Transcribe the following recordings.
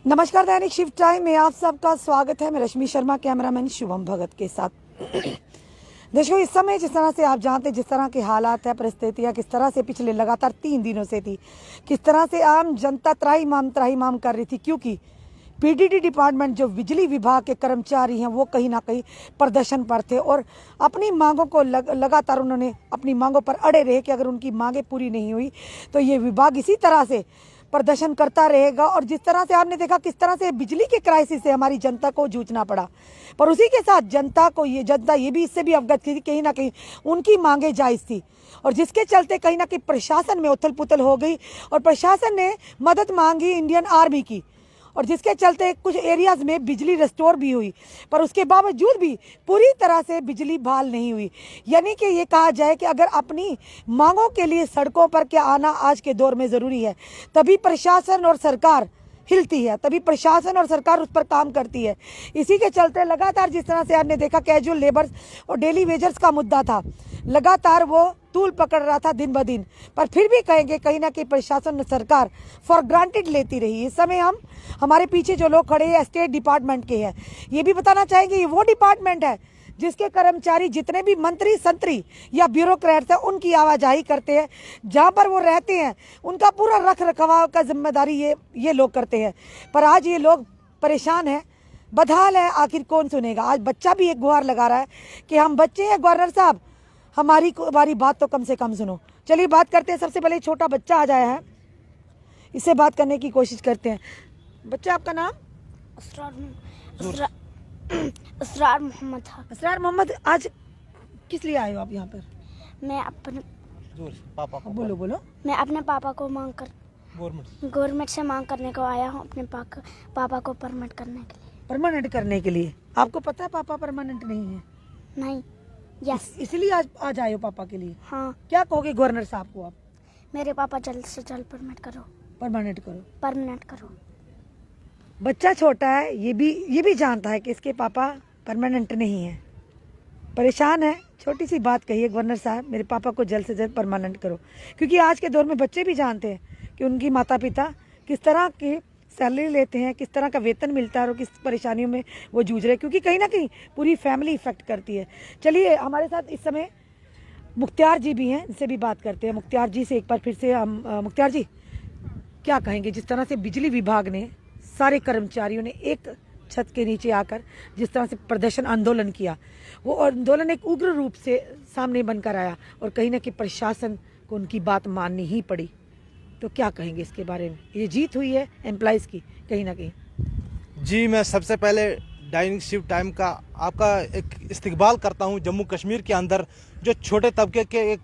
नमस्कार, दैनिक shift time में आप सबका स्वागत है। मैं रश्मि शर्मा, कैमरामैन शुभम भगत के साथ। देखो, इस समय जिस तरह से आप जानते हैं, जिस तरह के हालात है, परिस्थितियाँ किस तरह से पिछले लगातार 3 दिनों से थी, किस तरह से आम जनता त्राहिमाम कर रही थी, क्योंकि पीडीडी डिपार्टमेंट जो बिजली विभाग के कर्मचारी हैं वो कहीं ना कहीं प्रदर्शन पर थे और अपनी मांगों को लगातार उन्होंने अपनी मांगों पर अड़े रहे कि अगर उनकी मांगें पूरी नहीं हुई तो ये विभाग इसी तरह से प्रदर्शन करता रहेगा। और जिस तरह से आपने देखा किस तरह से बिजली के क्राइसिस से हमारी जनता को जूझना पड़ा, पर उसी के साथ जनता ये भी इससे भी अवगत थी कि कहीं ना कहीं उनकी मांगें जायज़ थी, और जिसके चलते कहीं ना कहीं प्रशासन में उथल पुथल हो गई और प्रशासन ने मदद मांगी इंडियन आर्मी की, और जिसके चलते कुछ एरियाज़ में बिजली रिस्टोर भी हुई, पर उसके बावजूद भी पूरी तरह से बिजली बहाल नहीं हुई। यानी कि ये कहा जाए कि अगर अपनी मांगों के लिए सड़कों पर क्या आना आज के दौर में ज़रूरी है, तभी प्रशासन और सरकार हिलती है, तभी प्रशासन और सरकार उस पर काम करती है। इसी के चलते लगातार जिस तरह से आपने देखा कैजुअल लेबर्स और डेली वेजर्स का मुद्दा था, लगातार वो तूल पकड़ रहा था दिन ब दिन, पर फिर भी कहेंगे कहीं ना कहीं प्रशासन और सरकार फॉर ग्रांटेड लेती रही। इस समय हमारे पीछे जो लोग खड़े हैं स्टेट डिपार्टमेंट के हैं, ये भी बताना चाहेंगे ये वो डिपार्टमेंट है जिसके कर्मचारी जितने भी मंत्री संतरी या ब्यूरोक्रेट्स हैं उनकी आवाजाही करते हैं, जहाँ पर वो रहते हैं उनका पूरा रख रखाव का जिम्मेदारी ये लोग करते हैं। पर आज ये लोग परेशान हैं, बदहाल है। आखिर कौन सुनेगा? आज बच्चा भी एक गुहार लगा रहा है कि हम बच्चे हैं गवर्नर साहब, हमारी बात तो कम से कम सुनो। चलिए बात करते हैं। सबसे पहले छोटा बच्चा आ जाया है, इससे बात करने की कोशिश करते हैं। बच्चा, आपका नाम? असरार मोहम्मद था। असरार मोहम्मद, आज किस लिए आए हो आप यहाँ पर? मैं अपने पापा को बोलो। मैं अपने पापा को गवर्नमेंट से मांग करने को आया हूँ, अपने पापा को परमानेंट परमानेंट करने के लिए। आपको पता है पापा परमानेंट नहीं है? नहीं। यस। इसलिए आज आए हो पापा के लिए? हाँ। क्या कहोगे गवर्नर साहब को आप? मेरे पापा जल्द से जल्द परमानेंट करो। बच्चा छोटा है, ये भी जानता है कि इसके पापा परमानेंट नहीं है, परेशान है। छोटी सी बात कही गवर्नर साहब, मेरे पापा को जल्द से जल्द परमानेंट करो, क्योंकि आज के दौर में बच्चे भी जानते हैं कि उनकी माता पिता किस तरह की सैलरी लेते हैं, किस तरह का वेतन मिलता है और किस परेशानियों में वो जूझ रहे हैं, क्योंकि कहीं ना कहीं पूरी फैमिली इफेक्ट करती है। चलिए, हमारे साथ इस समय मुख्तियार जी भी हैं, इनसे भी बात करते हैं। मुख्तियार जी से एक बार फिर से हम मुख्तियार जी, क्या कहेंगे जिस तरह से बिजली विभाग ने सारे कर्मचारियों ने एक छत के नीचे आकर जिस तरह से प्रदर्शन आंदोलन किया, वो आंदोलन एक उग्र रूप से सामने बनकर आया और कहीं ना कहीं प्रशासन को उनकी बात माननी ही पड़ी, तो क्या कहेंगे इसके बारे में? ये जीत हुई है एम्प्लॉइज की कहीं ना कहीं। जी, मैं सबसे पहले दैनिक शिफ्ट टाइम का आपका एक इस्तकबाल करता हूं। जम्मू कश्मीर के अंदर जो छोटे तबके के एक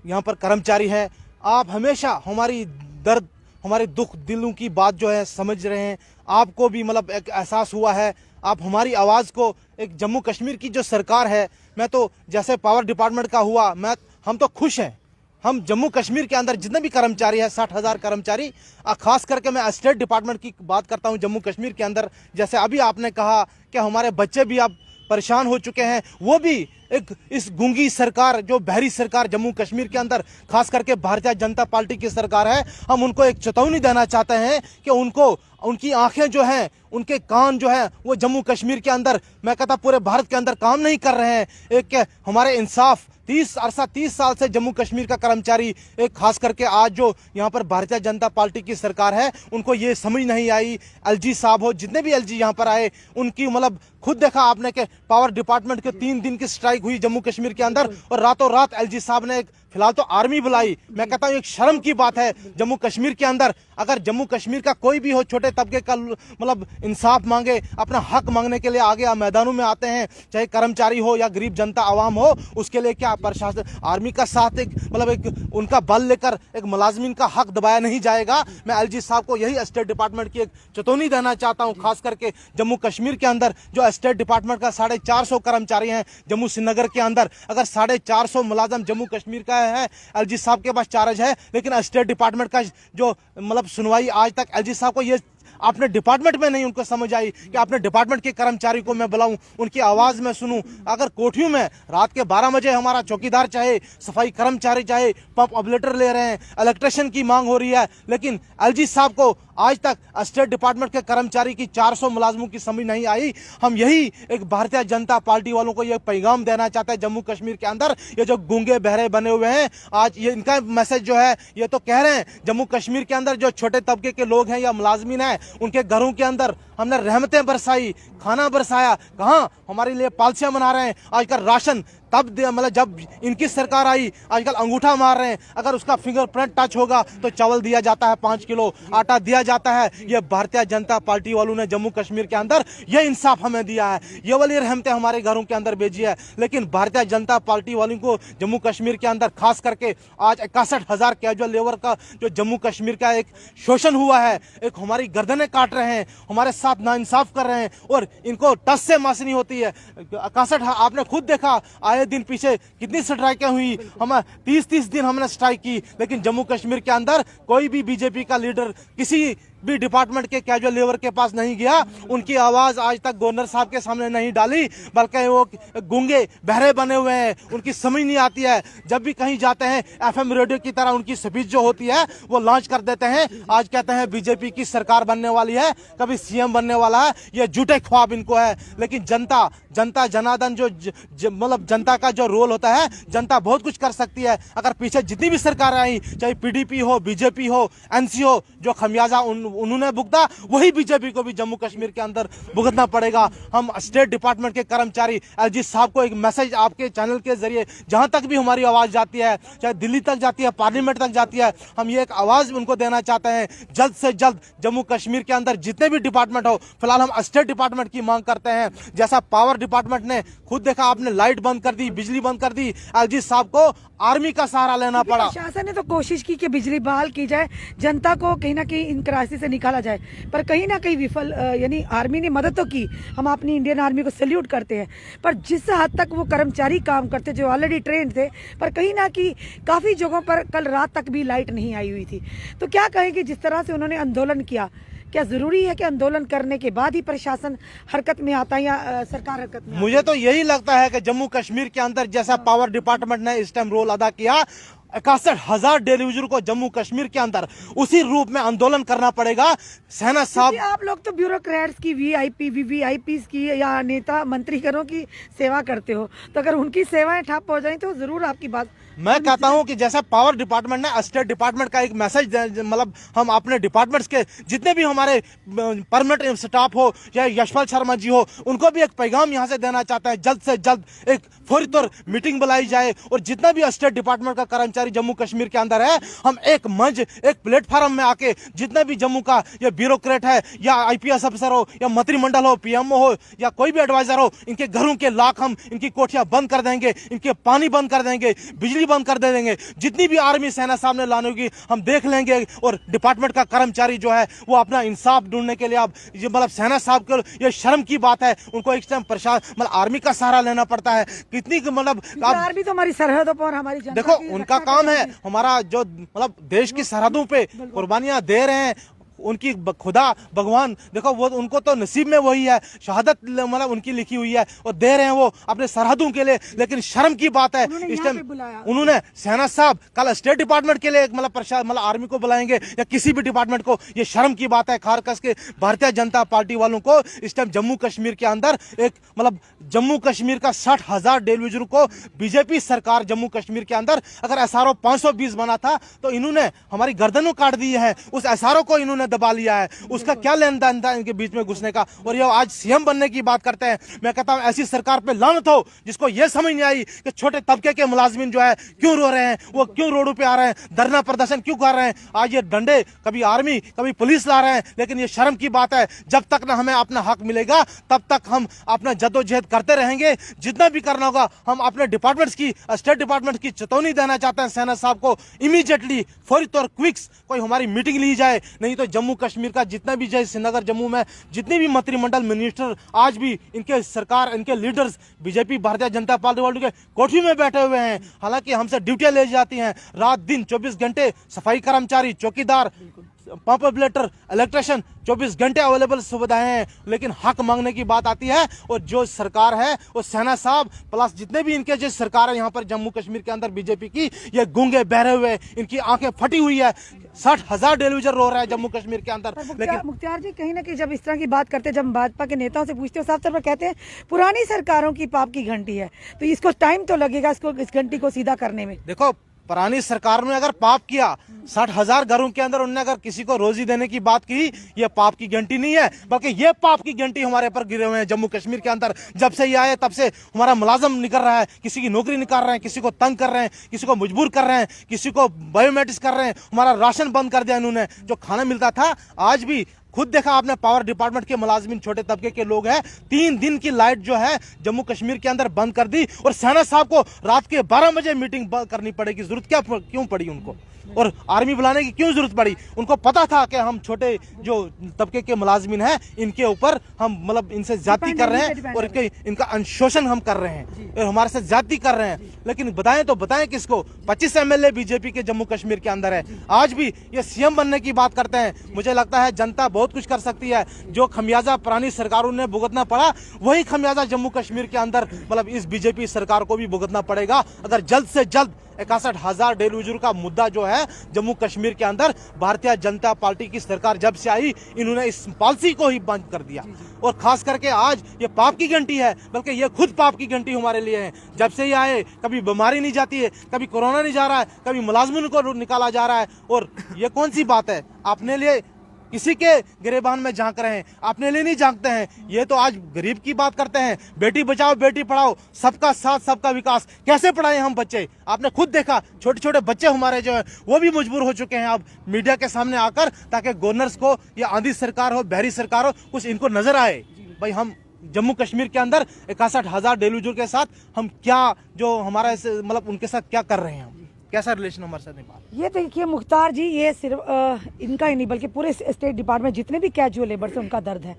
यहाँ पर कर्मचारी हैं, आप हमेशा हमारी दर्द, हमारे दुख दिलों की बात जो है समझ रहे हैं। आपको भी मतलब एक एहसास हुआ है, आप हमारी आवाज़ को, एक जम्मू कश्मीर की जो सरकार है, मैं तो जैसे पावर डिपार्टमेंट का हुआ, हम तो खुश हैं। हम जम्मू कश्मीर के अंदर जितने भी कर्मचारी हैं, 60,000 कर्मचारी, खास करके मैं स्टेट डिपार्टमेंट की बात करता हूं जम्मू कश्मीर के अंदर। जैसे अभी आपने कहा कि हमारे बच्चे भी अब परेशान हो चुके हैं, वो भी एक इस गूंगी सरकार, जो बहरी सरकार जम्मू कश्मीर के अंदर खास करके भारतीय जनता पार्टी की सरकार है, हम उनको एक चेतावनी देना चाहते हैं कि उनकी आंखें जो हैं, उनके कान जो हैं, वो जम्मू कश्मीर के अंदर, मैं कहता पूरे भारत के अंदर काम नहीं कर रहे हैं। एक हमारे इंसाफ 30 साल से जम्मू कश्मीर का कर्मचारी, एक खास करके आज जो यहाँ पर भारतीय जनता पार्टी की सरकार है, उनको ये समझ नहीं आई। एलजी साहब हो, जितने भी एलजी यहाँ पर आए, उनकी मतलब खुद देखा आपने कि पावर डिपार्टमेंट के 3 दिन की स्ट्राइक हुई जम्मू कश्मीर के अंदर और रातों रात एलजी साहब ने फिलहाल तो आर्मी बुलाई। मैं कहता हूँ एक शर्म की बात है जम्मू कश्मीर के अंदर। अगर जम्मू कश्मीर का कोई भी हो, छोटे तबके का मतलब इंसाफ मांगे, अपना हक मांगने के लिए आगे मैदानों में आते हैं, चाहे कर्मचारी हो या गरीब जनता आवाम हो, उसके लिए क्या प्रशासन आर्मी का साथ एक उनका बल लेकर एक मुलाजमीन का हक दबाया नहीं जाएगा। मैं एलजी साहब को यही स्टेट डिपार्टमेंट की एक चेतावनी देना चाहता हूँ, खास करके जम्मू कश्मीर के अंदर जो स्टेट डिपार्टमेंट का 450 कर्मचारी हैं जम्मू श्रीनगर के अंदर, अगर 450 मुलाजम जम्मू कश्मीर का है, एलजी साहब के पास चार्ज है, लेकिन स्टेट डिपार्टमेंट का जो मतलब सुनवाई आज तक एलजी साहब को ये अपने डिपार्टमेंट में नहीं उनको समझ आई कि अपने डिपार्टमेंट के कर्मचारी को मैं बुलाऊं, उनकी आवाज़ में सुनूं। अगर कोठियों में रात के 12 बजे हमारा चौकीदार चाहे, सफाई कर्मचारी चाहे, पंप ऑपरेटर ले रहे हैं, इलेक्ट्रिशियन की मांग हो रही है, लेकिन एलजी साहब को आज तक स्टेट डिपार्टमेंट के कर्मचारी की 400 मुलाजमों की समझ नहीं आई। हम यही एक भारतीय जनता पार्टी वालों को यह पैगाम देना चाहते हैं जम्मू कश्मीर के अंदर। ये जो गूंगे बहरे बने हुए हैं, आज ये इनका मैसेज जो है ये तो कह रहे हैं जम्मू कश्मीर के अंदर जो छोटे तबके के लोग हैं या मुलाजमीन हैं, उनके घरों के अंदर हमने रहमतें बरसाई, खाना बरसाया। कहाँ हमारे लिए पॉलिसियां बना रहे हैं। आजकल राशन तब मतलब जब इनकी सरकार आई, आजकल अंगूठा मार रहे हैं। अगर उसका फिंगरप्रिंट टच होगा तो चावल दिया जाता है, 5 किलो आटा दिया जाता है। ये भारतीय जनता पार्टी वालों ने जम्मू कश्मीर के अंदर ये इंसाफ हमें दिया है, ये वाली रहमतें हमारे घरों के अंदर भेजी है। लेकिन भारतीय जनता पार्टी वालों को जम्मू कश्मीर के अंदर खास करके आज 61,000 कैजुअल लेबर का जो जम्मू कश्मीर का एक शोषण हुआ है, एक हमारी गर्दनें काट रहे हैं, हमारे साथ नाइंसाफ कर रहे हैं और इनको टस से मस नहीं होती है। 61 आपने खुद देखा, आए दिन पीछे कितनी स्ट्राइकें हुई। हम 30-30 दिन हमने स्ट्राइक की, लेकिन जम्मू कश्मीर के अंदर कोई भी बीजेपी का लीडर किसी भी डिपार्टमेंट के कैजुअल लेबर के पास नहीं गया, उनकी आवाज आज तक गवर्नर साहब के सामने नहीं डाली, बल्कि वो गूंगे बहरे बने हुए हैं, उनकी समझ नहीं आती है। जब भी कहीं जाते हैं एफएम रेडियो की तरह उनकी स्पीच जो होती है वो लॉन्च कर देते हैं। आज कहते हैं बीजेपी की सरकार बनने वाली है, कभी सीएम बनने वाला है, ये झूठे ख्वाब इनको है। लेकिन जनता जनार्दन जो मतलब जनता का जो रोल होता है, जनता बहुत कुछ कर सकती है। अगर पीछे जितनी भी सरकार आई, चाहे पीडीपी हो, बीजेपी हो, एनसी हो, जो खमियाजा उन्होंने भुगता वही बीजेपी को भी जम्मू कश्मीर के अंदर भुगतना पड़ेगा। हम स्टेट डिपार्टमेंट के कर्मचारी एलजी साहब को एक मैसेज आपके चैनल के जरिए, जहां तक भी हमारी आवाज जाती है, चाहे दिल्ली तक जाती है, पार्लियामेंट तक जाती है, हम ये एक आवाज उनको देना चाहते हैं, जल्द से जल्द जम्मू कश्मीर के अंदर जितने भी डिपार्टमेंट हो, फिलहाल हम स्टेट डिपार्टमेंट की मांग करते हैं। जैसा पावर डिपार्टमेंट ने खुद देखा, आपने लाइट बंद कर दी, बिजली बंद कर दी, एलजी साहब को आर्मी का सहारा लेना पड़ा। प्रशासन ने तो कोशिश की कि बिजली बहाल की जाए, जनता को कहीं ना कहीं इन क्राइसिस से निकाला जाए, पर कहीं ना कहीं विफल, यानी आर्मी ने मदद तो की, हम अपनी इंडियन आर्मी को सैल्यूट करते हैं, पर जिस हद तक वो कर्मचारी काम करते जो ऑलरेडी ट्रेंड थे, पर कहीं ना कहीं काफ़ी जगहों पर कल रात तक भी लाइट नहीं आई हुई थी। तो क्या कहेंगे, जिस तरह से उन्होंने आंदोलन किया, क्या जरूरी है कि आंदोलन करने के बाद ही प्रशासन हरकत में आता है या सरकार हरकत में? मुझे तो यही लगता है कि जम्मू कश्मीर के अंदर जैसा पावर डिपार्टमेंट ने इस टाइम रोल अदा किया, 61,000 डेलीविजन को जम्मू कश्मीर के अंदर उसी रूप में आंदोलन करना पड़ेगा। सेना साहब, आप लोग तो ब्यूरोक्रेट्स की, वीआईपी वीवीआईपी की या नेता मंत्रीगणों की सेवा करते हो, तो अगर उनकी सेवाएं ठप हो जाएं तो जरूर आपकी बात। मैं कहता हूं कि जैसा पावर डिपार्टमेंट ने स्टेट डिपार्टमेंट का एक मैसेज, मतलब हम अपने डिपार्टमेंट्स के जितने भी हमारे परमानेंट स्टाफ हो या यशपाल शर्मा जी हो, उनको भी एक पैगाम यहां से देना चाहता है, जल्द से जल्द एक फौरी तौर मीटिंग बुलाई जाए और जितना भी स्टेट डिपार्टमेंट का कर्मचारी जम्मू कश्मीर के अंदर है, हम एक मंच, एक प्लेटफॉर्म में आके जितना भी जम्मू का या ब्यूरोक्रेट है या आईपीएस अफसर हो या मंत्रिमंडल हो, पीएमओ हो या कोई भी एडवाइजर हो, इनके घरों के लाख हम, इनकी कोठियां बंद कर देंगे, इनके पानी बंद कर देंगे, बिजली बंद कर देंगे। जितनी भी आर्मी सेना सामने लाने होगी हम देख लेंगे और डिपार्टमेंट का कर्मचारी जो है वो अपना इंसाफ ढूंढने के लिए, अब ये मतलब सेना साहब को ये शर्म की बात है, उनको एक टाइम प्रशासन मतलब आर्मी का सहारा लेना पड़ता है। कितनी मतलब आर्मी तो हमारी सरहदों पर, हमारी जनता देखो की उनका रक्षा काम है, करती हमारा जो मतलब देश की सरहदों पे कुर्बानियां दे रहे हैं, उनकी खुदा भगवान देखो वो उनको तो नसीब में वही है, शहादत मतलब उनकी लिखी हुई है और दे रहे हैं वो अपने सरहदों के लिए। लेकिन शर्म की बात है इस टाइम उन्होंने सेना साहब कल स्टेट डिपार्टमेंट के लिए मतलब आर्मी को बुलाएंगे या किसी भी डिपार्टमेंट को, ये शर्म की बात है। खासकर के भारतीय जनता पार्टी वालों को इस टाइम जम्मू कश्मीर के अंदर एक मतलब जम्मू कश्मीर का 60,000 डेलीविजन को बीजेपी सरकार जम्मू कश्मीर के अंदर अगर एसआरओ 520 बना था तो इन्होंने हमारी गर्दनों काट दी है, उस एसआरओ को इन्होंने दबा लिया है, उसका क्या लेन देन था इनके बीच में घुसने का, और ये आज सीएम बनने की बात करते हैं। मैं कहता हूं ऐसी सरकार पे लानत हो जिसको ये समझ नहीं आई कि छोटे तबके के मुलाजमीन जो है क्यों रो रहे हैं, वो क्यों रोडों पे आ रहे हैं, धरना प्रदर्शन क्यों कर रहे हैं। आज ये डंडे कभी आर्मी कभी पुलिस ला रहे हैं, लेकिन ये शर्म की बात है। जब तक ना हमें अपना हक मिलेगा तब तक हम अपना जद्दोजहद करते रहेंगे। जितना भी करना होगा हम अपने डिपार्टमेंट्स की, स्टेट डिपार्टमेंट की चेतावनी देना चाहते हैं सेना साहब को, इमीडिएटली फौरी तौर क्विक्स कोई हमारी मीटिंग ली जाए, नहीं तो जम्मू कश्मीर का जितना भी जय श्रीनगर जम्मू में जितने भी मंत्रिमंडल मिनिस्टर आज भी इनके सरकार इनके leaders BJP Bharatiya Janata party वालों के कोठी में बैठे हुए हैं। हालांकि हमसे ड्यूटियां ले जाती हैं रात दिन 24 घंटे, सफाई कर्मचारी, चौकीदार, पंप ऑपरेटर, इलेक्ट्रिशियन 24 घंटे अवेलेबल सुविधाएं हैं, लेकिन हक मांगने की बात आती है और जो सरकार है वो सेना साहब प्लस जितने भी इनके जो सरकार है यहाँ पर जम्मू कश्मीर के अंदर बीजेपी की, ये गूंगे बहरे हुए, इनकी आंखें फटी हुई है। 60,000 टेलीविजन रो रहा है जम्मू कश्मीर के अंदर। लेकिन मुख्तार जी कहीं ना कहीं जब इस तरह की बात करते हैं, जब भाजपा के नेताओं से पूछते हो, साफ तौर पर कहते हैं पुरानी सरकारों की पाप की घंटी है, तो इसको टाइम तो लगेगा इसको, इस घंटी को सीधा करने में। देखो, पुरानी सरकार में अगर पाप किया, 60,000 घरों के अंदर उन्होंने अगर किसी को रोजी देने की बात की, ये पाप की घंटी नहीं है, बल्कि ये पाप की घंटी हमारे पर गिरे हुए हैं जम्मू कश्मीर के अंदर। जब से ये आए तब से हमारा मुलाजम निकल रहा है, किसी की नौकरी निकाल रहे हैं, किसी को तंग कर रहे हैं, किसी को मजबूर कर रहे हैं, किसी को बायोमेट्रिक्स कर रहे हैं, हमारा राशन बंद कर दिया इन्होंने। जो खाना मिलता था, आज भी खुद देखा आपने, पावर डिपार्टमेंट के मुलाजिमिन छोटे तबके के लोग हैं, 3 दिन की लाइट जो है जम्मू कश्मीर के अंदर बंद कर दी, और सेना साहब को रात के 12 बजे मीटिंग करनी पड़ेगी। जरूरत क्यों पड़ी उनको, और आर्मी बुलाने की क्यों जरूरत पड़ी? उनको पता था कि हम छोटे जो तबके के मुलाजिमिन हैं इनके ऊपर हम मतलब इनसे ज्यादती कर रहे हैं और इनका अंशोषण हम कर रहे हैं और हमारे साथ ज्यादती कर रहे हैं। लेकिन बताएं तो बताएं किसको? 25 MLA बीजेपी के जम्मू कश्मीर के अंदर है, आज भी ये CM बनने की बात करते हैं। मुझे लगता है जनता बहुत कुछ कर सकती है। जो खमियाजा पुरानी सरकारों ने भुगतना पड़ा, वही खमियाजा जम्मू कश्मीर के अंदर मतलब इस बीजेपी सरकार को भी भुगतना पड़ेगा, अगर जल्द से जल्द 61,000 डेली का मुद्दा जो है जम्मू कश्मीर के अंदर भारतीय जनता पार्टी की सरकार जब से आई, इन्होंने इस पॉलिसी को ही बंद कर दिया। और खास करके आज ये पाप की घंटी है, बल्कि ये खुद पाप की घंटी हमारे लिए है। जब से ये आए, कभी बीमारी नहीं जाती है, कभी कोरोना नहीं जा रहा है, कभी मुलाजमिन को निकाला जा रहा है। और ये कौन सी बात है? अपने लिए किसी के गिरेबान में झांक रहे हैं, अपने लिए नहीं झांकते हैं। ये तो आज गरीब की बात करते हैं, बेटी बचाओ बेटी पढ़ाओ, सबका साथ सबका विकास। कैसे पढ़ाएं हम बच्चे? आपने खुद देखा, छोटे छोटे बच्चे हमारे जो है वो भी मजबूर हो चुके हैं अब मीडिया के सामने आकर, ताकि गवर्नर्स को या आंधी सरकार हो, बहरी सरकार हो, कुछ इनको नजर आए। भाई हम जम्मू कश्मीर के अंदर 61,000 डेलीविजन के साथ हम क्या, जो हमारा मतलब उनके साथ क्या कर रहे हैं, हम कैसा रिलेशन हमारे साथ निभा? ये देखिए मुख्तार जी, ये सिर्फ इनका ही नहीं बल्कि पूरे स्टेट डिपार्टमेंट जितने भी कैजुअल लेबर से उनका दर्द है।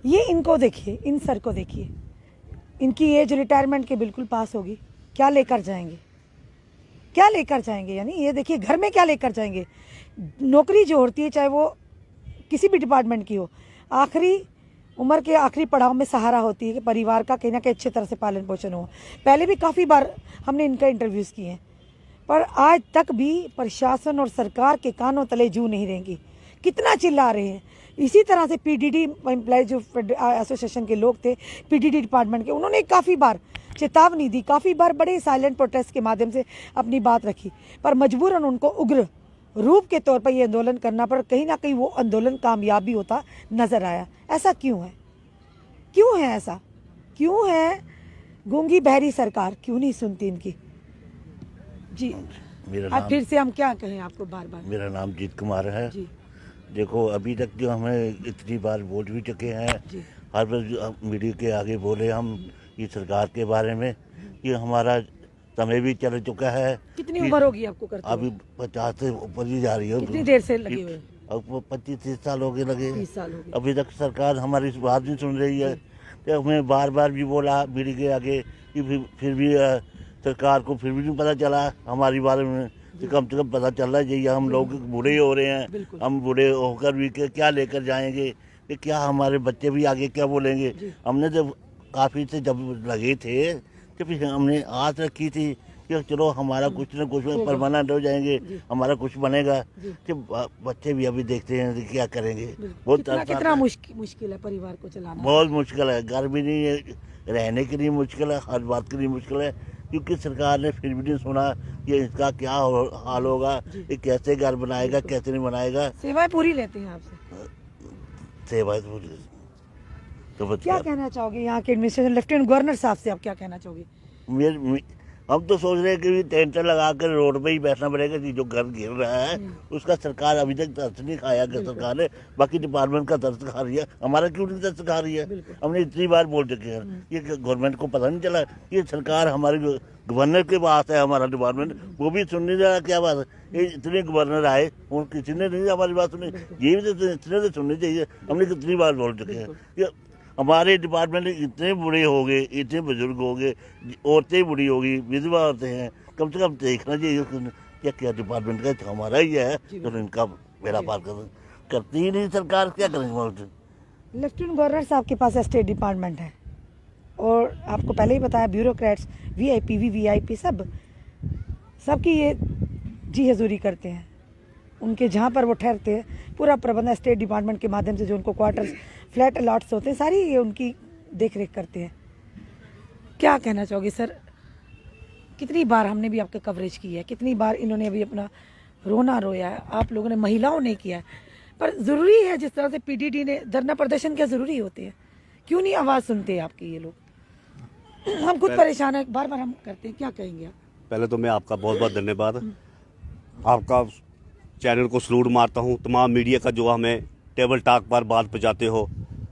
ये इनको देखिए, इन सर को देखिए, इनकी एज रिटायरमेंट के बिल्कुल पास होगी, क्या लेकर जाएंगे? क्या लेकर जाएंगे? यानी ये देखिए घर में क्या लेकर जाएंगे? नौकरी जो होती है, चाहे वो किसी भी डिपार्टमेंट की हो, आखिरी उम्र के आखिरी पड़ाव में सहारा होती है कि परिवार का कहीं ना कहीं अच्छी तरह से पालन पोषण हो। पहले भी काफ़ी बार हमने इनका इंटरव्यूज़ किए हैं, पर आज तक भी प्रशासन और सरकार के कानों तले जू नहीं रहेंगी। कितना चिल्ला रहे हैं। इसी तरह से PDD एम्प्लॉय जो एसोसिएशन के लोग थे, PDD डिपार्टमेंट के, उन्होंने काफ़ी बार चेतावनी दी, काफ़ी बार बड़े साइलेंट प्रोटेस्ट के माध्यम से अपनी बात रखी, पर मजबूरन उनको उग्र रूप के तौर पर ये आंदोलन करना पड़ा। कहीं ना कहीं वो आंदोलन कामयाब भी होता नजर आया। ऐसा क्यों है? क्यों है ऐसा? क्यों है गूंगी बहरी सरकार क्यों नहीं सुनती इनकी? जी अब फिर से हम क्या कहें आपको बार बार? मेरा नाम जीत कुमार है जी। देखो, अभी तक जो हमें इतनी बार बोल भी चुके हैं, हर बार मीडिया के आगे बोले हम इस सरकार के बारे में कि हमारा समय भी चल चुका है। कितनी उम्र होगी आपको करते हुए? अभी 50 से ऊपर ही जा रही है। कितनी देर से लगे हुए? अब 25-30 साल हो गए लगे। 30 साल हो गए। अभी तक सरकार हमारी इस बात नहीं सुन रही है। तो हमें बार बार भी बोला मीडिया के आगे कि फिर भी सरकार को फिर भी नहीं पता चला हमारी बारे में। तो कम से कम पता चल रहा है, हम लोग बूढ़े हो रहे हैं, हम बूढ़े होकर भी क्या लेकर जाएंगे, कि क्या हमारे बच्चे भी आगे क्या बोलेंगे। हमने जब काफ़ी से जब लगे थे तो फिर हमने आस रखी थी कि चलो हमारा कुछ न कुछ परमानेंट हो जाएंगे, हमारा कुछ बनेगा। कि बच्चे भी अभी देखते हैं कि क्या करेंगे। बहुत कितना मुश्किल है परिवार को चलाना। बहुत मुश्किल है, घर भी नहीं है, रहने के लिए मुश्किल है, हर बात के लिए मुश्किल है, क्योंकि सरकार ने फिर भी नहीं सुना कि इसका क्या हाल होगा, ये कैसे घर बनाएगा, कैसे नहीं बनाएगा। सेवाएं पूरी लेते हैं आपसे? सेवाएं तो क्या कहना चाहोगे यहाँ के एडमिनिस्ट्रेशन, लेफ्टिनेंट गवर्नर साहब से आप क्या कहना चाहोगे? हम तो सोच रहे हैं कि टेंट लगा कर रोड पे ही बैठना पड़ेगा। जो घर गिर रहा है उसका सरकार अभी तक दर्द नहीं खाया कि सरकार ने, बाकी डिपार्टमेंट का दर्द खा रही है, हमारा क्यों नहीं दर्द खा रही है? हमने इतनी बार बोल चुके हैं, ये गवर्नमेंट को पता नहीं चला ये सरकार हमारे गवर्नर के पास है, हमारा डिपार्टमेंट वो भी सुन नहीं रहा। क्या बात है, ये इतने गवर्नर आए और किसी ने नहीं हमारी बात सुनी, ये भी तो इतने तो सुननी चाहिए। हमने कितनी बार बोल चुके हैं, हमारे डिपार्टमेंट इतने बुरे हो गए, इतने बुजुर्ग हो गए, औरतें बुरी हो गई, विधवा औरतें हैं, कम से कम देखना चाहिए क्या क्या डिपार्टमेंट का हमारा ही है, तो इनका बेड़ा पार कर करती ही नहीं सरकार, क्या करेंगे मॉनिटर। लेफ्टिनेंट गवर्नर साहब के पास स्टेट डिपार्टमेंट है और आपको पहले ही बताया ब्यूरोक्रेट्स वीआईपी वीवीआईपी सबकी ये जी हजूरी करते हैं। उनके जहाँ पर वो ठहरते हैं पूरा प्रबंधन स्टेट डिपार्टमेंट के माध्यम से, जो उनको क्वार्टर्स फ्लैट अलॉट्स होते हैं, सारी ये उनकी देख रेख करते हैं। क्या कहना चाहोगे सर, कितनी बार हमने भी आपका कवरेज की है, कितनी बार इन्होंने अभी अपना रोना रोया है, आप लोगों ने, महिलाओं ने किया है, पर ज़रूरी है जिस तरह से पीडीडी ने धरना प्रदर्शन क्या ज़रूरी होते हैं, क्यों नहीं आवाज़ सुनते हैं आपकी ये लोग? हम खुद परेशान हैं, बार बार हम करते हैं, क्या कहेंगे आप? पहले तो मैं आपका बहुत बहुत धन्यवाद, आपका चैनल को सलूट मारता हूँ, तमाम मीडिया का जो हमें टेबल टॉक पर बात पहुँचाते हो।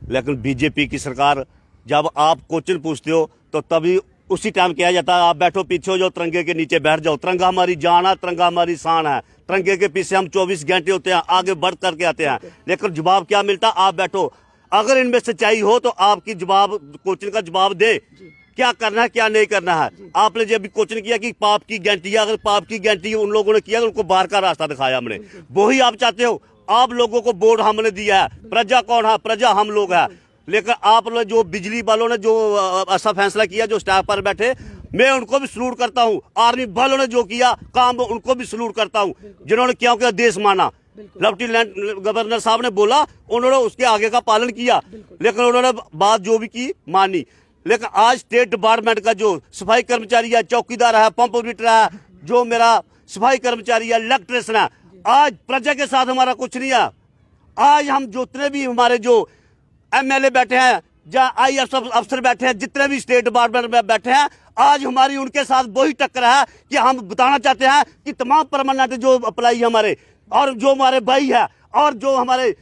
लेकिन बीजेपी की सरकार, जब आप क्वेश्चन पूछते हो तो तभी उसी टाइम किया जाता है, आप बैठो पीछे हो जाओ, तिरंगे के नीचे बैठ जाओ, तिरंगा हमारी जान है, तिरंगा हमारी शान है, तिरंगे के पीछे हम 24 घंटे होते हैं, आगे बढ़ करके आते हैं। लेकिन जवाब क्या मिलता, आप बैठो, अगर इनमें सच्चाई हो तो आपकी जवाब, क्वेश्चन का जवाब दे, क्या करना है क्या नहीं करना है। आपने जब भी क्वेश्चन किया कि पाप की गारंटी, अगर पाप की गारंटी उन लोगों ने किया तो उनको बाहर का रास्ता दिखाया हमने, वही आप चाहते हो। आप लोगों को वोट हमने दिया है, प्रजा कौन है, प्रजा हम लोग है। लेकिन आप लोग जो बिजली वालों ने जो ऐसा फैसला किया, जो स्टाफ पर बैठे, मैं उनको भी सलूट करता हूँ। आर्मी वालों ने जो किया काम, उनको भी सलूट करता हूँ, जिन्होंने क्यों देश माना। लेफ्टिनेंट गवर्नर साहब ने बोला, उन्होंने उसके आगे का पालन किया, लेकिन उन्होंने बात जो भी की मानी। लेकिन आज स्टेट डिपार्टमेंट का जो सफाई कर्मचारी है, चौकीदार है, पंप ऑपरेटर है, जो मेरा सफाई कर्मचारी है, इलेक्ट्रिशियन है, आज प्रजा के साथ हमारा कुछ नहीं है। आज हम जितने भी हमारे जो एमएलए बैठे हैं, जहाँ आईएएस अफसर बैठे हैं, जितने भी स्टेट डिपार्टमेंट में बैठे हैं, आज हमारी उनके साथ वही टक्कर है कि हम बताना चाहते हैं कि तमाम परमानेंट जो अप्लाई हमारे, और जो हमारे भाई है, और जो हमारे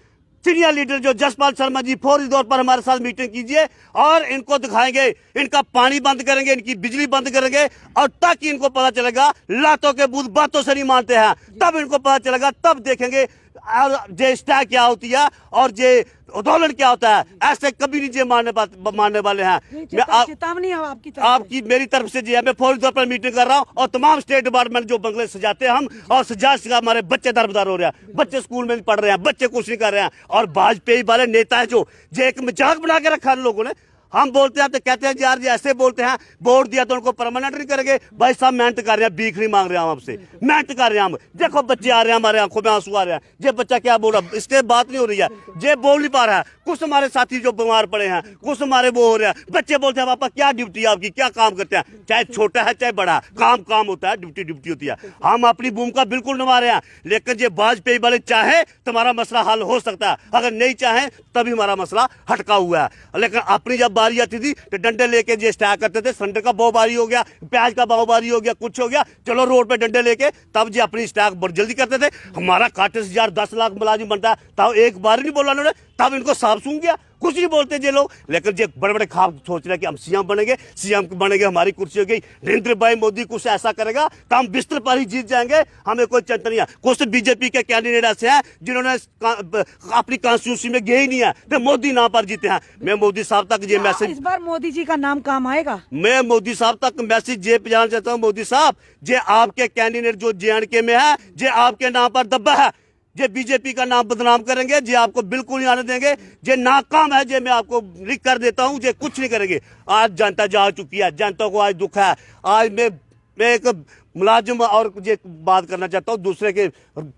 सीनियर लीडर जो जसपाल शर्मा जी, फौरी तौर पर हमारे साथ मीटिंग कीजिए और इनको दिखाएंगे, इनका पानी बंद करेंगे, इनकी बिजली बंद करेंगे, और ताकि इनको पता चलेगा, लातों के बूथ बातों से नहीं मानते हैं, तब इनको पता चलेगा, तब देखेंगे जे स्टैक क्या होती है और जे आंदोलन क्या होता है। ऐसे कभी नहीं जे मानने वाले हैं। मैं चेतावनी है आपकी तरफ आपकी मेरी तरफ से जी है, मैं फौरी तौर पर मीटिंग कर रहा हूँ, और तमाम स्टेट डिपार्टमेंट जो बंगले सजाते हैं हम, और सजा हमारे बच्चे दरबदर हो रहे हैं, बच्चे स्कूल में नहीं पढ़ रहे हैं, बच्चे कुछ नहीं कर रहे हैं। और भाजपा वाले नेता है जो एक मजाक बना के रखा है लोगों ने, हम बोलते हैं तो कहते हैं यार जी ऐसे बोलते हैं, वोट दिया तो उनको परमानेंट नहीं करेंगे। भाई साहब मेहनत कर रहे हैं, भीख नहीं मांग रहे हैं हम आपसे, मेहनत कर रहे हैं हम। देखो बच्चे आ रहे हैं, हमारे आंखों में आंसू आ रहे हैं, ये बच्चा क्या बोल रहा है, इसके बात नहीं हो रही है, ये बोल नहीं पा रहा है। कुछ हमारे साथी जो बीमार पड़े हैं, कुछ हमारे वो हो रहे हैं, बच्चे बोलते हैं पापा क्या ड्यूटी है आपकी, क्या काम करते हैं, चाहे छोटा है चाहे बड़ा, काम होता है, ड्यूटी होती है। हम अपनी भूमिका बिल्कुल निभा रहे हैं, लेकिन ये वाजपेयी वाले चाहे तुम्हारा मसला हल हो सकता है, अगर नहीं चाहे तभी हमारा मसला हटका हुआ है। लेकिन अपनी जब बारी आती थी तो डंडे लेके जो स्टैक करते थे, सिलेंडर का भाव भारी हो गया, प्याज का भाव भारी हो गया, कुछ हो गया, चलो रोड पे डंडे लेके तब जो अपनी स्टैक बहुत जल्दी करते थे। हमारा 31,000 10 लाख मुलाजिम बनता है, तब एक बार नहीं बोला उन्होंने, तब इनको साफ सूंघ गया, कुछ नहीं बोलते जे लोग। लेकिन जो बड़े बड़े ख्वाब सोच रहे कि हम सीएम बनेंगे, हमारी कुर्सी हो गई, नरेंद्र भाई मोदी कुछ ऐसा करेगा तो हम बिस्तर पर ही जीत जाएंगे, हमें कोई चिंता नहीं है। कुछ बीजेपी के कैंडिडेट ऐसे हैं जिन्होंने अपनी कॉन्स्टिट्यूंसी में गए ही नहीं है, तो मोदी नाम पर जीते हैं। मैं मोदी साहब तक ये मैसेज, इस बार मोदी जी का नाम काम आएगा, मैं मोदी साहब तक मैसेज ये पहुंचाना चाहता हूँ। मोदी साहब, जे आपके कैंडिडेट जो JNK में है, जे आपके नाम पर दब्बा है, जे बीजेपी का नाम बदनाम करेंगे, जे आपको बिल्कुल नहीं आने देंगे, जे नाकाम है, जे मैं आपको लिख कर देता हूं, जे कुछ नहीं करेंगे। आज जनता जा चुकी है, जनता को आज दुख है। आज मैं एक मुलाजिम और ये बात करना चाहता हूँ दूसरे के।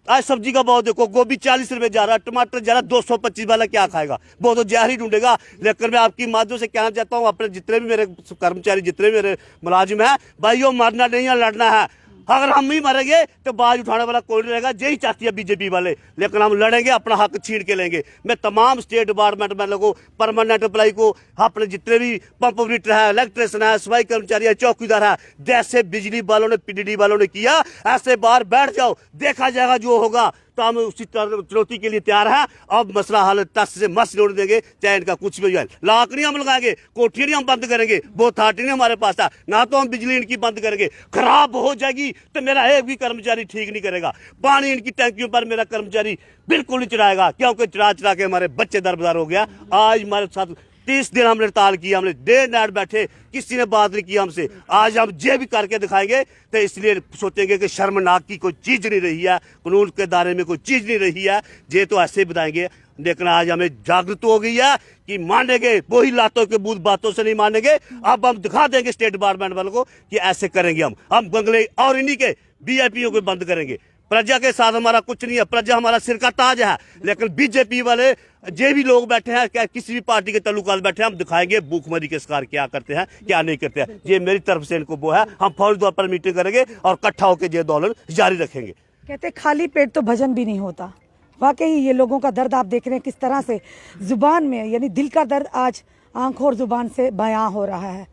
आज सब्जी का भाव देखो, गोभी 40 रुपए जा रहा है, टमाटर जा रहा है 225 वाला, क्या खाएगा, वो तो जहर ही ढूंढेगा। लेकिन मैं आपकी माध्यम से कहना चाहता हूँ, अपने जितने भी मेरे कर्मचारी, जितने भी मेरे मुलाजिम है, भाइयों मरना नहीं है, लड़ना है। अगर हम ही मरेंगे तो बाज उठाने वाला कोई नहीं रहेगा, यही चाहती है बीजेपी वाले। लेकिन हम लड़ेंगे, अपना हक छीन के लेंगे। मैं तमाम स्टेट डिपार्टमेंट में लोगों, परमानेंट अप्लाई को, अपने जितने भी पंप ऑपरेटर है, इलेक्ट्रिशियन है, सफाई कर्मचारी है, चौकीदार है, जैसे बिजली वालों ने, पीडीडी वालों ने किया, ऐसे बाहर बैठ जाओ, देखा जाएगा जो होगा। तो हम उसी चुनौती के लिए तैयार हैं। अब मसला हल तस से मस जोड़ देंगे, चाहे इनका कुछ भी हो जाए। लाकड़ी हम लगाएंगे, कोठियां नहीं हम बंद करेंगे, वो अथॉरिटी नहीं हमारे पास है, ना तो हम बिजली इनकी बंद करेंगे। खराब हो जाएगी तो मेरा एक भी कर्मचारी ठीक नहीं करेगा। पानी इनकी टैंकियों पर मेरा कर्मचारी बिल्कुल नहीं चढ़ाएगा, क्योंकि चढ़ा के हमारे बच्चे दरबदर हो गया। आज हमारे साथ 30 दिन हमने हड़ताल किया, हमने डे नाइट बैठे, किसी ने बात नहीं की हमसे। आज हम ये भी करके दिखाएंगे, तो इसलिए सोचेंगे कि शर्मनाक की कोई चीज नहीं रही है, कानून के दायरे में कोई चीज नहीं रही है, ये तो ऐसे ही बताएंगे। लेकिन आज हमें जागृत हो गई है कि मानेंगे, वही लातों के बूथ बातों से नहीं मानेंगे। अब हम दिखा देंगे स्टेट डिपार्टमेंट वालों को कि ऐसे करेंगे हम बंगले और इन्हीं के वीआईपीओ को बंद करेंगे। प्रजा के साथ हमारा कुछ नहीं है, प्रजा हमारा सिर का ताज है। लेकिन बीजेपी वाले जो भी लोग बैठे हैं, क्या किसी भी पार्टी के ताल्लुकात बैठे हैं, हम दिखाएंगे भूखमरी के शिकार क्या करते हैं क्या नहीं करते हैं। ये मेरी तरफ से इनको वो है, हम फौरी तौर पर मीटिंग करेंगे और इकट्ठा होकर ये आंदोलन जारी रखेंगे। कहते खाली पेट तो भजन भी नहीं होता। वाकई ये लोगों का दर्द आप देख रहे हैं किस तरह से जुबान में, यानी दिल का दर्द आज आंखों और जुबान से बयां हो रहा है।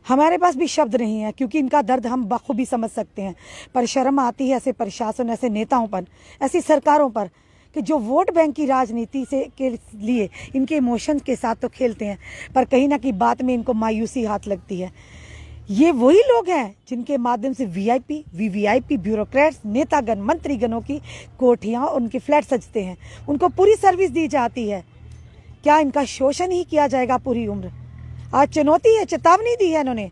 हमारे पास भी शब्द नहीं है क्योंकि इनका दर्द हम बखूबी समझ सकते हैं। पर शर्म आती है ऐसे प्रशासन, ऐसे नेताओं पर, ऐसी सरकारों पर कि जो वोट बैंक की राजनीति से के लिए इनके इमोशन के साथ तो खेलते हैं, पर कहीं ना कहीं बात में इनको मायूसी हाथ लगती है। ये वही लोग हैं जिनके माध्यम से वीआईपी, वीवीआईपी, ब्यूरोक्रेट्स, नेतागण, मंत्रीगणों की कोठियाँ, उनके फ्लैट सजते हैं, उनको पूरी सर्विस दी जाती है। क्या इनका शोषण ही किया जाएगा पूरी उम्र? आज चुनौती है, चेतावनी दी है इन्होंने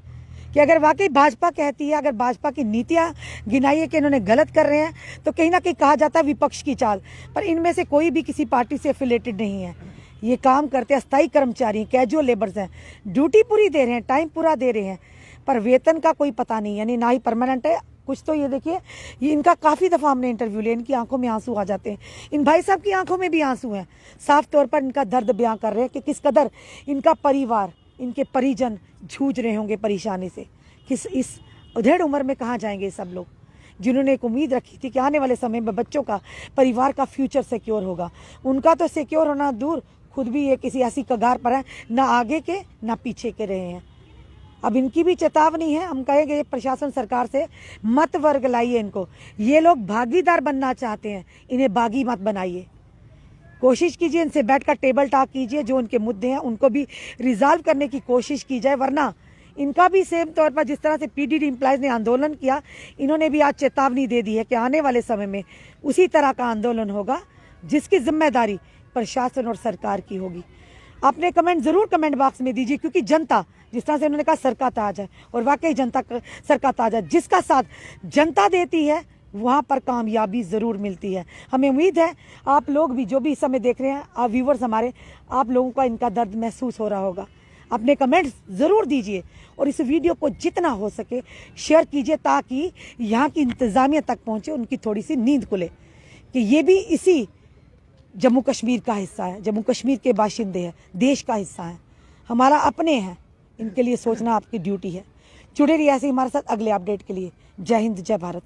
कि अगर वाकई भाजपा कहती है, अगर भाजपा की नीतियां गिनाई है कि इन्होंने गलत कर रहे हैं, तो कहीं ना कहीं कहा जाता है विपक्ष की चाल। पर इनमें से कोई भी किसी पार्टी से एफिलेटेड नहीं है। ये काम करते अस्थायी कर्मचारी, कैजुअल लेबर्स हैं, ड्यूटी पूरी दे रहे हैं, टाइम पूरा दे रहे हैं, पर वेतन का कोई पता नहीं, यानी ना ही परमानेंट है कुछ। तो ये देखिए, ये इनका काफ़ी दफ़ा हमने इंटरव्यू लिया, इनकी आंखों में आंसू आ जाते हैं। इन भाई साहब की आंखों में भी आंसू हैं, साफ तौर पर इनका दर्द बयां कर रहे हैं कि किस कदर इनका परिवार, इनके परिजन जूझ रहे होंगे परेशानी से। किस इस उधेड़ उम्र में कहाँ जाएंगे सब लोग जिन्होंने एक उम्मीद रखी थी कि आने वाले समय में बच्चों का, परिवार का फ्यूचर सिक्योर होगा। उनका तो सिक्योर होना दूर, खुद भी ये किसी ऐसी कगार पर है, ना आगे के ना पीछे के रहे हैं। अब इनकी भी चेतावनी है, हम कहेंगे ये प्रशासन सरकार से मत वर्ग लाइए इनको। ये लोग भागीदार बनना चाहते हैं, इन्हें बागी मत बनाइए। कोशिश कीजिए इनसे बैठकर टेबल टॉक कीजिए, जो उनके मुद्दे हैं उनको भी रिजॉल्व करने की कोशिश की जाए। वरना इनका भी सेम तौर पर जिस तरह से पीडीडी एम्प्लॉयज़ ने आंदोलन किया, इन्होंने भी आज चेतावनी दे दी है कि आने वाले समय में उसी तरह का आंदोलन होगा जिसकी जिम्मेदारी प्रशासन और सरकार की होगी। अपने कमेंट ज़रूर कमेंट बॉक्स में दीजिए, क्योंकि जनता, जिस तरह से उन्होंने कहा सर का ताज है, और वाकई जनता सर का ताज है। जिसका साथ जनता देती है वहाँ पर कामयाबी ज़रूर मिलती है। हमें उम्मीद है आप लोग भी, जो भी इस समय देख रहे हैं, आप व्यूवर्स हमारे, आप लोगों का इनका दर्द महसूस हो रहा होगा। अपने कमेंट्स ज़रूर दीजिए और इस वीडियो को जितना हो सके शेयर कीजिए, ताकि यहाँ की इंतज़ामिया तक पहुँचे, उनकी थोड़ी सी नींद खुले कि ये भी इसी जम्मू कश्मीर का हिस्सा है, जम्मू कश्मीर के बाशिंदे हैं, देश का हिस्सा है, हमारा अपने हैं। इनके लिए सोचना आपकी ड्यूटी है। जुड़े रहिए ऐसे ही हमारे साथ अगले अपडेट के लिए। जय हिंद, जय भारत।